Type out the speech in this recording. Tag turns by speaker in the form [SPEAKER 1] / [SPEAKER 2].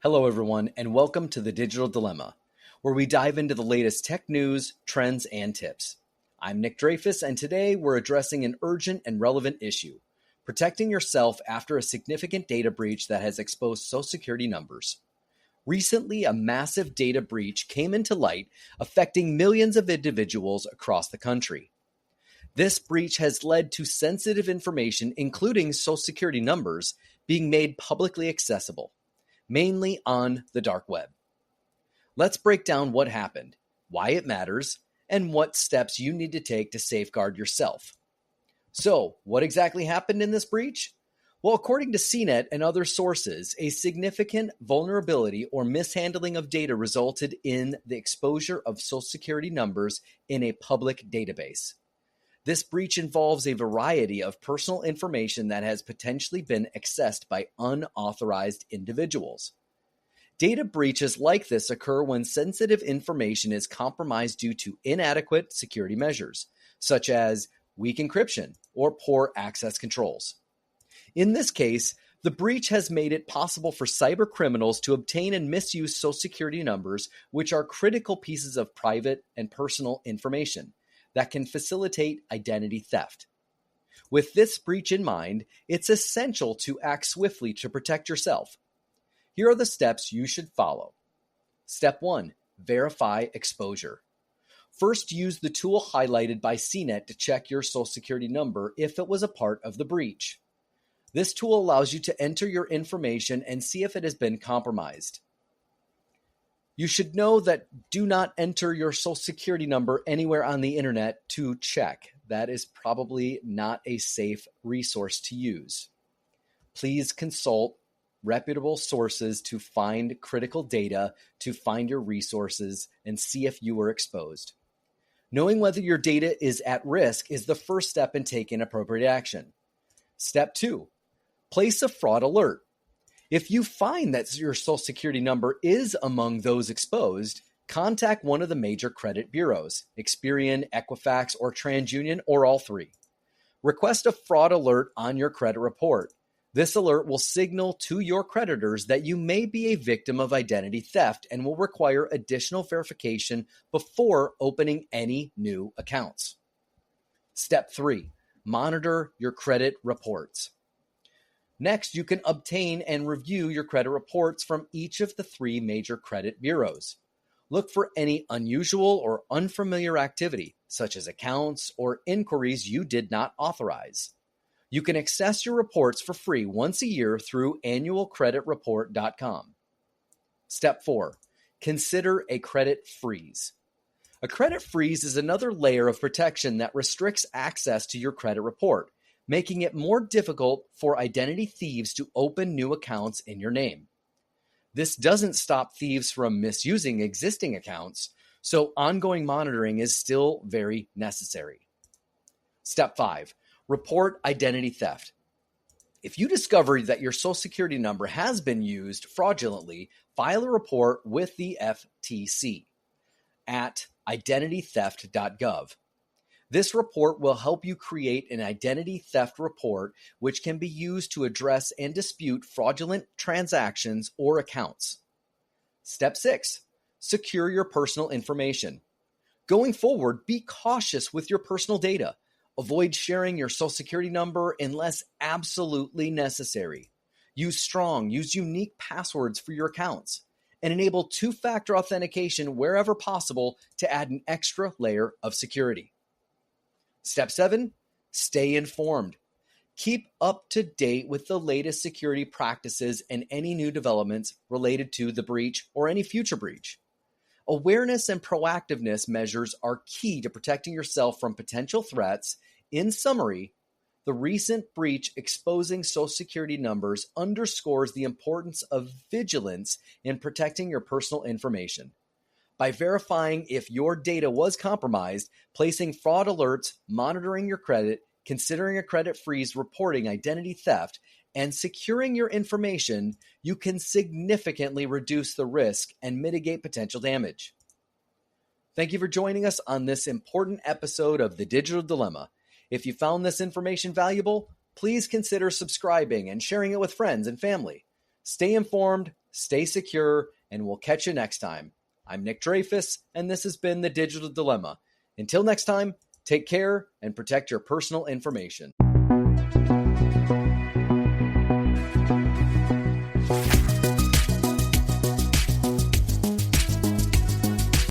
[SPEAKER 1] Hello, everyone, and welcome to The Digital Dilemma, where we dive into the latest tech news, trends, and tips. I'm Nick Dreyfus, and today we're addressing an urgent and relevant issue: protecting yourself after a significant data breach that has exposed Social Security numbers. Recently, a massive data breach came into light, affecting millions of individuals across the country. This breach has led to sensitive information, including Social Security numbers, being made publicly accessible, mainly on the dark web. Let's break down what happened, why it matters, and what steps you need to take to safeguard yourself. So, what exactly happened in this breach? Well, according to CNET and other sources, a significant vulnerability or mishandling of data resulted in the exposure of Social Security numbers in a public database. This breach involves a variety of personal information that has potentially been accessed by unauthorized individuals. Data breaches like this occur when sensitive information is compromised due to inadequate security measures, such as weak encryption or poor access controls. In this case, the breach has made it possible for cyber criminals to obtain and misuse Social Security numbers, which are critical pieces of private and personal information that can facilitate identity theft. With this breach in mind, it's essential to act swiftly to protect yourself. Here are the steps you should follow. Step 1. Verify exposure. First, use the tool highlighted by CNET to check your Social Security number if it was a part of the breach. This tool allows you to enter your information and see if it has been compromised. You should know that do not enter your Social Security number anywhere on the internet to check. That is probably not a safe resource to use. Please consult reputable sources to find critical data, to find your resources, and see if you were exposed. Knowing whether your data is at risk is the first step in taking appropriate action. Step 2. Place a fraud alert. If you find that your Social Security number is among those exposed, contact one of the major credit bureaus, Experian, Equifax, or TransUnion, or all three. Request a fraud alert on your credit report. This alert will signal to your creditors that you may be a victim of identity theft and will require additional verification before opening any new accounts. Step 3. Monitor your credit reports. Next, you can obtain and review your credit reports from each of the three major credit bureaus. Look for any unusual or unfamiliar activity, such as accounts or inquiries you did not authorize. You can access your reports for free once a year through annualcreditreport.com. Step 4. Consider a credit freeze. A credit freeze is another layer of protection that restricts access to your credit report, making it more difficult for identity thieves to open new accounts in your name. This doesn't stop thieves from misusing existing accounts, so ongoing monitoring is still very necessary. Step 5. Report identity theft. If you discover that your Social Security number has been used fraudulently, file a report with the FTC at identitytheft.gov. This report will help you create an identity theft report, which can be used to address and dispute fraudulent transactions or accounts. Step 6. Secure your personal information. Going forward, be cautious with your personal data. Avoid sharing your Social Security number unless absolutely necessary. Use unique passwords for your accounts, and enable two-factor authentication wherever possible to add an extra layer of security. Step 7, stay informed. Keep up to date with the latest security practices and any new developments related to the breach or any future breach. Awareness and proactiveness measures are key to protecting yourself from potential threats. In summary, the recent breach exposing Social Security numbers underscores the importance of vigilance in protecting your personal information. By verifying if your data was compromised, placing fraud alerts, monitoring your credit, considering a credit freeze, reporting identity theft, and securing your information, you can significantly reduce the risk and mitigate potential damage. Thank you for joining us on this important episode of The Digital Dilemma. If you found this information valuable, please consider subscribing and sharing it with friends and family. Stay informed, stay secure, and we'll catch you next time. I'm Nick Dreyfus, and this has been The Digital Dilemma. Until next time, take care and protect your personal information.